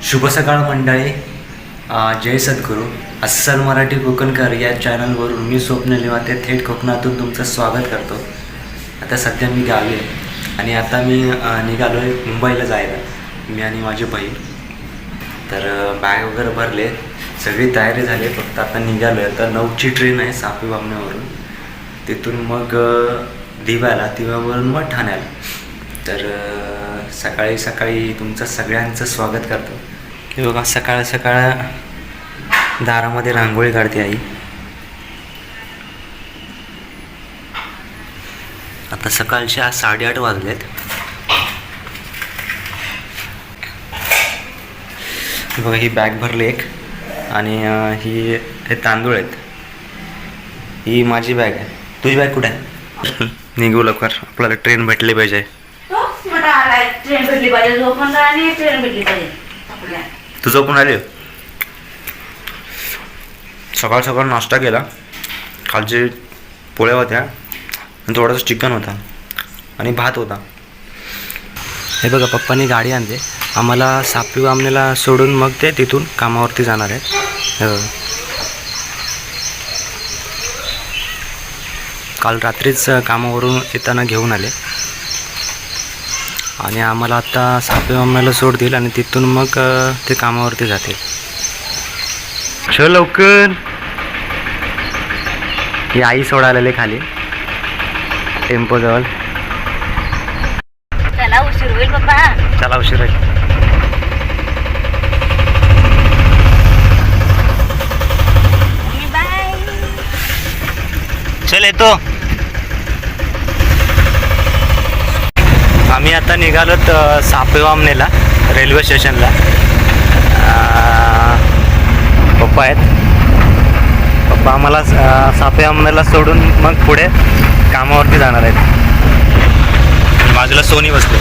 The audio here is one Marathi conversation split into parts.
शुभ सकाळ मंडळी. जय सद्गुरू. अस्सल मराठी कोकणकर या चॅनलवरून मी स्वप्न लिवाते थेट कोकणातून तुमचं स्वागत करतो. आता सध्या मी गावी आहे आणि आता मी निघालो आहे मुंबईला जायला, मी आणि माझी बहीण. तर बॅग वगैरे भरले, सगळी तयारी झाली, फक्त आता निघालो आहे. आता 9ची ट्रेन आहे सापी बामण्यावरून, तिथून मग दिव्यावरून मग ठाण्याला. तर सकाळी सकाळी तुमचं सगळ्यांचं स्वागत करतो. हे बघा, सकाळ सकाळ दारामध्ये रांगोळी काढते आई. आता सकाळचे 8:30 वाजलेत. बघा, ही बॅग भरली एक, आणि हे तांदूळ आहेत. ही माझी बॅग आहे. तुझी बॅग कुठे आहे? निघू लवकर, आपल्याला ट्रेन भेटली पाहिजे. ट्रेन भेटली पाहिजे, झोपून आणि ट्रेन भेटली पाहिजे. तू झोपून आली? सकाळ सकाळ नाश्ता केला, खालचे पोळ्या होत्या आणि थोडंसं चिकन होता आणि भात होता. हे बघा, पप्पांनी गाडी आणली आम्हाला सापी बामणेला सोडून, मग ते तिथून कामावरती जाणार आहेत. हे बघा, काल रात्रीच कामावरून येताना घेऊन आले आणि आम्हाला आता सापी बामणेला सोडतील आणि तिथून मग ते कामावरती जातील. चल लवकर. ही आई सोडायला आले खाली टेम्पोजवळ. चला, उशीर होईल पप्पा. चला, उशीर आहे. बाय. चल येतो. आम्ही आता निघालोत सापी बामणेला रेल्वे स्टेशनला. पप्पा आहेत. पप्पा आम्हाला सापी बामणेला सोडून मग पुढे कामावरती जाणार आहेत. बाजूला सोनी बसले.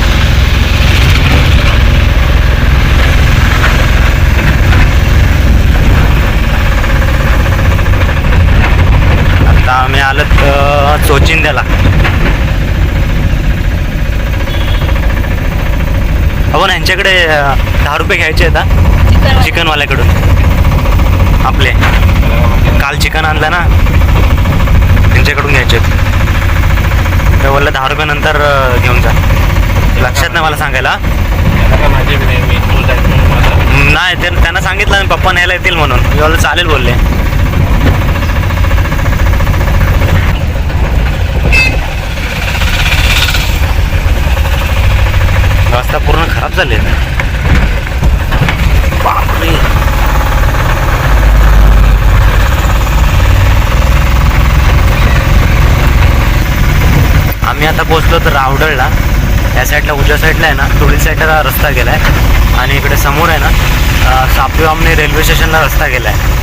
आता आम्ही आलोत चोचिंद्याला. हो ना, यांच्याकडे 10 रुपये घ्यायचे आहेत चिकनवाल्याकडून. आपले काल चिकन आणलं ना, त्यांच्याकडून घ्यायचे आहेत. तर बोललं 10 रुपयानंतर घेऊन जा. लक्षात नाही मला सांगायला. नाही, त्यांना सांगितलं मी पप्पा न्यायला येतील म्हणून. मी बोललं चालेल बोलले. रस्ता पूर्ण खराब झाले. बापरे. आम्ही आता पोहोचलो तर रावडळला. या साईडला उजव्या साईडला आहे ना, टोळी साईडला रस्ता गेला आहे आणि इकडे समोर आहे ना सापी बामणे रेल्वे स्टेशनला रस्ता गेला आहे.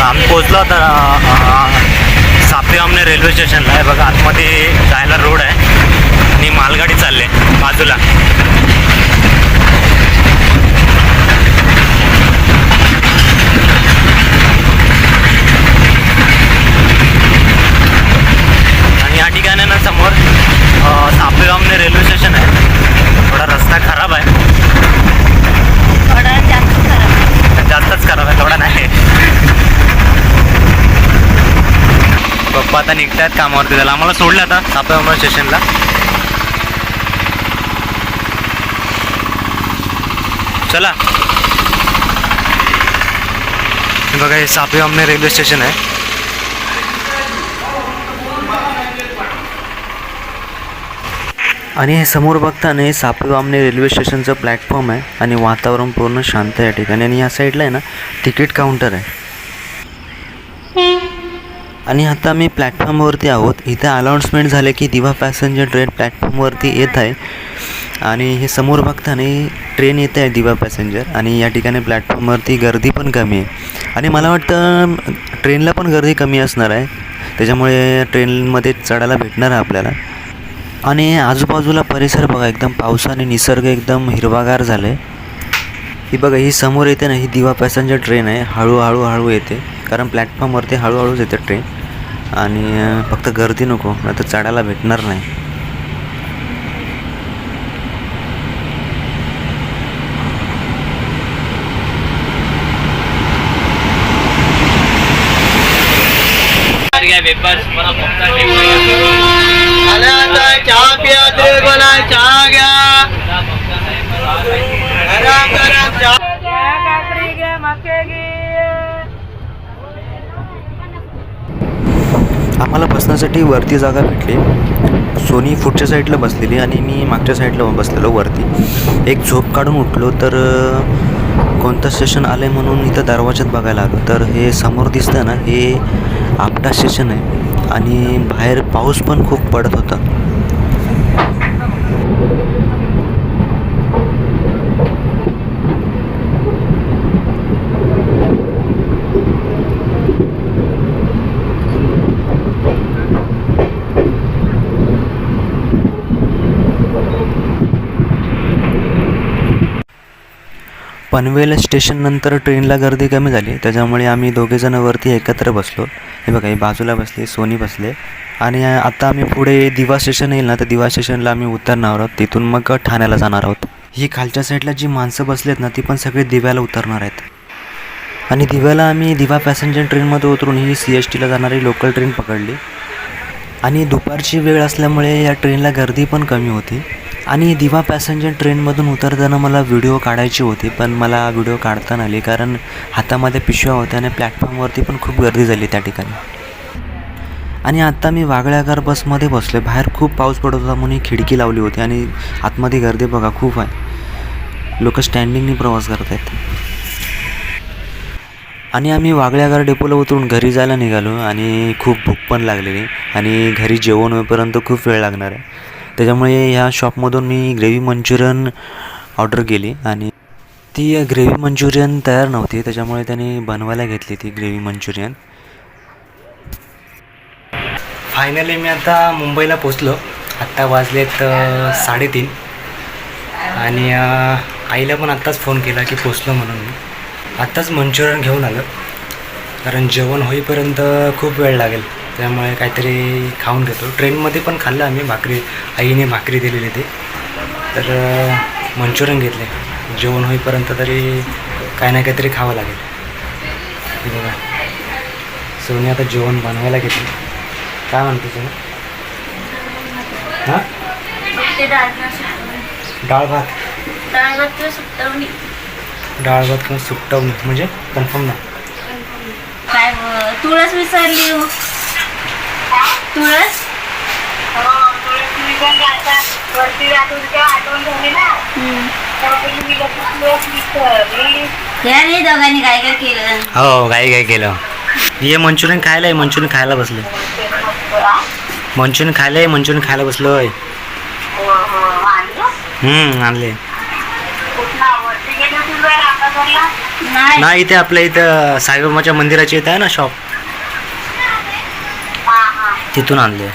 आम्ही पोचलो आता सापी बामणे रेल्वे स्टेशनला. आहे बघा, आतमध्ये जायला रोड आहे आणि मालगाडी चालले बाजूला. आणि या ठिकाणी ना समोर सापी बामणे रेल्वे स्टेशन आहे. थोडा रस्ता खराब आहे, थोडा जास्तच खराब आहे, थोडा नाही. पप्पा आता निघतायत कामावरती जायला. आम्हाला सोडलं आता सापी बामणे स्टेशनला. चला. बघा, हे सापी बामणे रेल्वे स्टेशन आहे. आणि हे समोर बघताना हे सापी वामने रेल्वे स्टेशनचं प्लॅटफॉर्म आहे आणि वातावरण पूर्ण शांत आहे या ठिकाणी. आणि या साईडला आहे ना तिकीट काउंटर आहे. आणि आता मी प्लॅटफॉर्मवरती आहोत. इथे अनाऊन्समेंट झाले की दिवा पॅसेंजर ट्रेन प्लॅटफॉर्मवरती येत आहे. आणि हे समोर बघताना ट्रेन येते आहे दिवा पॅसेंजर. आणि या ठिकाणी प्लॅटफॉर्मवरती गर्दी पण कमी आहे. आणि मला वाटतं ट्रेनला पण गर्दी कमी असणार आहे, त्याच्यामुळे ट्रेनमध्ये चढायला भेटणार आहे आपल्याला. आणि आजूबाजूला परिसर बघा, एकदम पावसाने निसर्ग एकदम हिरवागार झालं आहे. ही बघा, ही समोर येते ना, ही दिवा पॅसेंजर ट्रेन आहे. हळू येते, कारण प्लॅटफॉर्मवरती हळूहळूच येते ट्रेन. आणि फक्त गर्दी नको, नाही तर चढायला भेटणार नाही. चहा पिया चहा घ्या. आम्हाला बसण्यासाठी वरती जागा भेटली. सोनी पुढच्या साईडला बसलेली आणि मी मागच्या साईडला बसलेलो वरती. एक झोप काढून उठलो तर कोणतं स्टेशन आलं आहे म्हणून इथं दरवाजात बघायला आलो. तर हे समोर दिसतं ना, हे आपटा स्टेशन आहे. आणि बाहेर पाऊस पण खूप पडत होता. पनवेल स्टेशननंतर ट्रेनला गर्दी कमी झाली, त्याच्यामुळे आम्ही दोघेजणं वरती एकत्र बसलो. हे बघा, ही बाजूला बसले, सोनी बसले. आणि आता आम्ही पुढे दिवा स्टेशन येईल ना, तर दिवा स्टेशनला आम्ही उतरणार आहोत. तिथून मग ठाण्याला जाणार आहोत. ही खालच्या साईडला जी माणसं बसली आहेत ना, ती पण सगळे दिव्याला उतरणार आहेत. आणि दिव्याला आम्ही दिवा पॅसेंजर ट्रेनमध्ये उतरून ही CSTला जाणारी लोकल ट्रेन पकडली. आणि दुपारची वेळ असल्यामुळे या ट्रेनला गर्दी पण कमी होती. आणि दिवा पॅसेंजर ट्रेनमधून उतरताना मला व्हिडिओ काढायची होती, पण मला व्हिडिओ काढता नाही आली, कारण हातामध्ये पिशव्या होत्या आणि प्लॅटफॉर्मवरती पण खूप गर्दी झाली त्या ठिकाणी. आणि आत्ता मी वागळ्यागार बसमध्ये बसलो आहे. बाहेर खूप पाऊस पडत होता म्हणून खिडकी लावली होती. आणि आतमध्ये गर्दी बघा खूप आहे, लोक स्टँडिंगनी प्रवास करत आहेत. आणि आम्ही वागळ्यागार डेपोला उतरून घरी जायला निघालो. आणि खूप भूक पण लागलेली आणि घरी जेवण होईपर्यंत खूप वेळ लागणार आहे. त्याच्यामुळे ह्या शॉपमधून मी ग्रेव्ही मंचुरियन ऑर्डर केली. आणि ती ग्रेव्ही मंचुरियन तयार नव्हती, त्याच्यामुळे त्याने बनवायला घेतली ती ग्रेव्ही मंचुरियन. फायनली मी आता मुंबईला पोचलो. आत्ता वाजलेत 3:30. आणि आईला पण आत्ताच फोन केला की पोचलो म्हणून. मी आत्ताच मंचुरियन घेऊन आलो, कारण जेवण होईपर्यंत खूप वेळ लागेल, त्यामुळे काहीतरी खाऊन घेतो. ट्रेनमध्ये पण खाल्लं आम्ही, भाकरी, आईने भाकरी दिलेली ते. तर मंचुरियन घेतले, जेवण होईपर्यंत तरी काही ना काहीतरी खावं लागेल. हे बघा, सोनी आता जेवण बनवायला घेतली. काय म्हणते सोनी? हां, डाळ भात. डाळ भात किंवा सुकटवणी, म्हणजे कन्फर्म ना. काय तुळस विसरली हो? तुळस याने दोघांनी काय काय केलं? हो, काय केलं. ये मंचुरियन खायला आहे, मंचुरियन खायला बसले. मंचुरियन खायला बसलोय. आणले नाही, इथे आपल्या इथं साईबाबाच्या मंदिराची इथं आहे ना शॉप, तिथून आणले.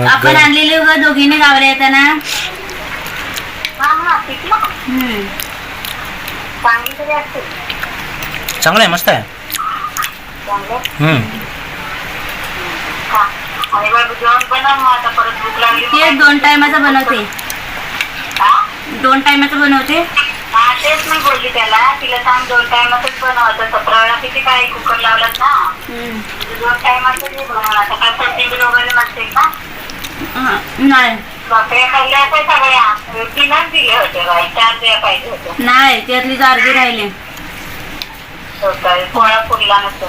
आपण आणलेले उगा दोघीने गावले येताना. चांगलं आहे, मस्त आहे. ते 2 टायमाचं बनवते. 2 टायमाचं बनवते. तेच मी बोलली त्याला, तिला सांग 2 टायमातच बनवायचं. 17 वेळा किती काय कुकर लावलात ना, 2 टायमातच बनवायचं. काय प्रत्येक दोघांनी नसते का? नाही, भाकऱ्या खाल्ल्या होत्या सगळ्या, 3च दिले होते बाई, 4 द्या पाहिजे होते. नाही, त्यातली अर्धी राहिले. पोळा फुडला नसतो.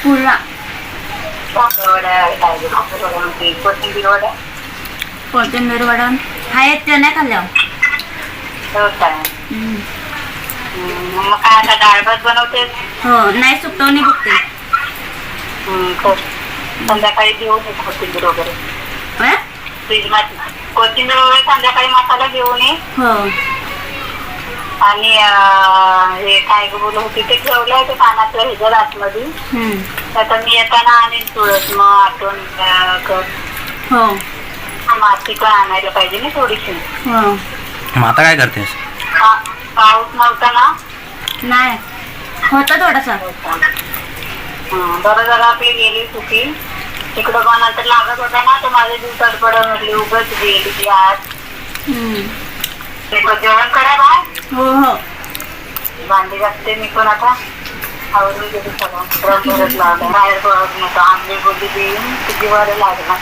पुरा भाकरवड्या काय भाकरवड्या म्हणते कोथिंबीर वड्या कोथिंबीर वडा आहेत त्या नाही खाल्ल्या हो काय मग काय आता डाळ भात बनवते हो नाही सुकवणी बघते संध्याकाळी घेऊन ये कोथिंबीर वगैरे होय? फ्रीज मध्ये कोथिंबीर वगैरे संध्याकाळी मसाला घेऊन ये हो आणि हे काय बोलत होती ते ठेवलंय ते कानातल्या ह्याच्या आतमध्ये आता मी येताना आणीन तुळस मग आठवण कर हो माती पण आणायला पाहिजे ना थोडीशी हो मग आता काय करतेस? पाऊस नव्हता ना नाही होता थोडासा बरं झालं आपली गेली चुकी तिकडं पण नंतर लागत होता ना तर माझ्या दिवसात पडत म्हटली उगाच गेली ती आज जेवण करा बा हो हो भांडी घासते मी पण आता आवडून गेली सगळं ड्रम भरत लावलं बाहेर पळत नव्हतं आंबे बोली देऊन किती बरं लागला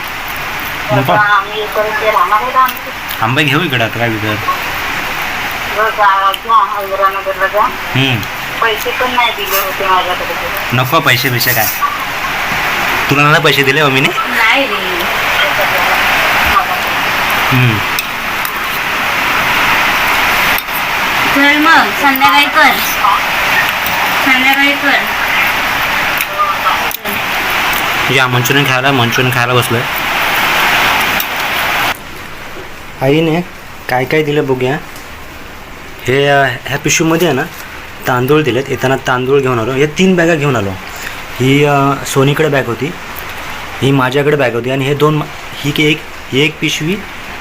आम्ही परत ते राहणार आहे आमचे आंबे घेऊ इकडे आता काय विकत? इंदिरानगरला जा पैसे पण नाही दिले होते माझ्याकडे नको पैसे बिशे काय तुला ना पैसे दिले हो मी नाही रे चल मग संध्याकाळी कर या मंचुरियन खायला बसलोय. आईने काय काय दिलं बघूया. हे ह्या पिशवीमध्ये आहे ना तांदूळ दिलेत. येताना तांदूळ घेऊन आलो. हे 3 बॅगा घेऊन आलो. ही सोनीकडे बॅग होती, ही माझ्याकडे बॅग होती आणि हे 2 ही एक पिशवी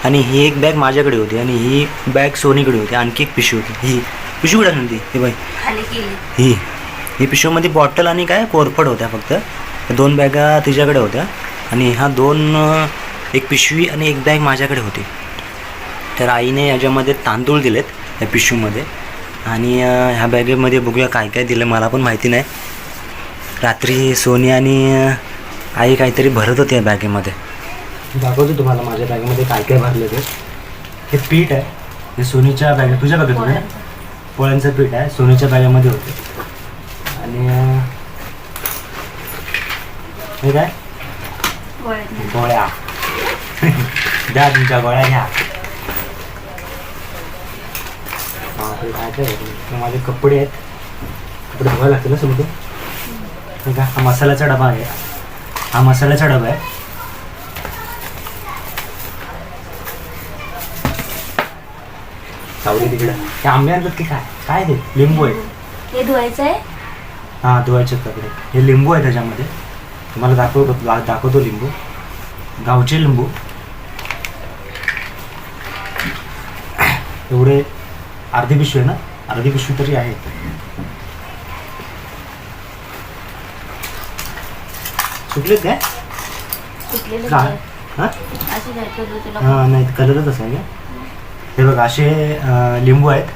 आणि ही एक बॅग माझ्याकडे होती आणि ही बॅग सोनीकडे होती. आणखी एक पिशवी होती. ही पिशवी कुठे होती? हे बाई खाली केली. ही पिशवीमध्ये बॉटल आणि काय कोरफड होत्या. फक्त 2 बॅगा तिच्याकडे होत्या आणि ह्या 2 एक पिशवी आणि एक बॅग माझ्याकडे होती. तर आईने याच्यामध्ये तांदूळ दिलेत या पिशवीमध्ये आणि ह्या बॅगेमध्ये बघूया काय काय दिलं, मला पण माहिती नाही. रात्री सोनी आणि आई काहीतरी भरत होती या बॅगेमध्ये. दाखवतो तुम्हाला माझ्या बॅगेमध्ये काय काय भरलं ते. हे पीठ आहे, हे सोनीच्या बॅगे, तुझ्या बॅगेमध्ये पोळ्यांचं पीठ आहे, सोनीच्या बॅगेमध्ये होते. आणि हे काय गोळ्या द्या, तुमच्या गोळ्या घ्या. काय काय माझे कपडे आहेत, कपडे धुवायला लागतील ना समजून. ठीक आहे, हा मसाल्याचा डबा आहे. हा मसाल्याचा डबा आहे. सावली तिकडं ते आंबे आणतात की काय काय ते लिंबू आहे. हे धुवायचं आहे. हां, धुवायचे कपडे. हे लिंबू आहे त्याच्यामध्ये. तुम्हाला दाखवतो लिंबू, गावचे लिंबू. एवढे अर्धी पिशवी आहे ना, अर्धी पिशवी तरी आहे. सुटलेत काय? सुटलेलं काय आहे. हां अशी घालतो तुला. हां, नाही कलरच असा आहे. हे बघा असे लिंबू आहेत,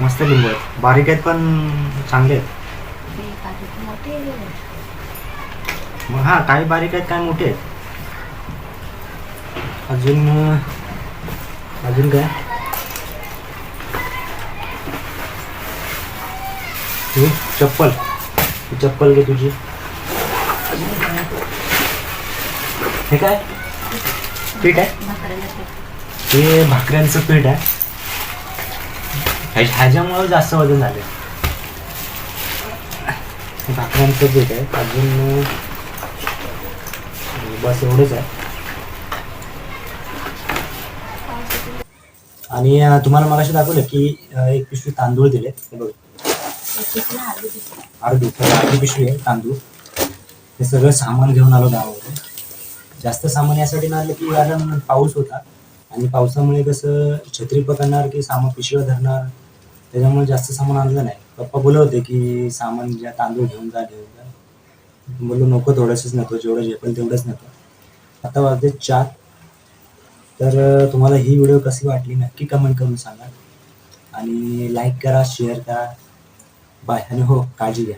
मस्त लिंबू आहेत. बारीक आहेत पण चांगले आहेत. मोठे मग हां, काही बारीक आहेत, काही मोठे आहेत. अजून काय? ही चप्पल घे तुझी. हे काय पीठ आहे? हे भाकऱ्यांचं पीठ आहे. ह्याच्यामुळे जास्त वजन झाले. हे भाकऱ्यांचं पीठ आहे. अजून बस एवढंच आहे. आणि तुम्हाला मगाशी दाखवलं की एक पिशवी तांदूळ दिले. हे बघ, अर्धी पिशवी आहे तांदूळ. हे सगळं सामान घेऊन आलो गावामध्ये. जास्त सामान यासाठी नाही आलं की कारण पाऊस होता आणि पावसामुळे कसं छत्री पकडणार की सामान पिशव्या धरणार, त्याच्यामुळे जास्त सामान आणलं नाही. पप्पा बोलत होते की सामान ज्या तांदूळ घेऊन जा. बोललो नको, थोडंसंच नेतो, जेवढं झेपेल तेवढंच नेतो. आता वाजते 4. तर तुम्हाला ही व्हिडिओ कशी वाटली नक्की कमेंट करून सांगा आणि लाईक करा, शेअर करा. बाय आणि हो, काळजी घ्या.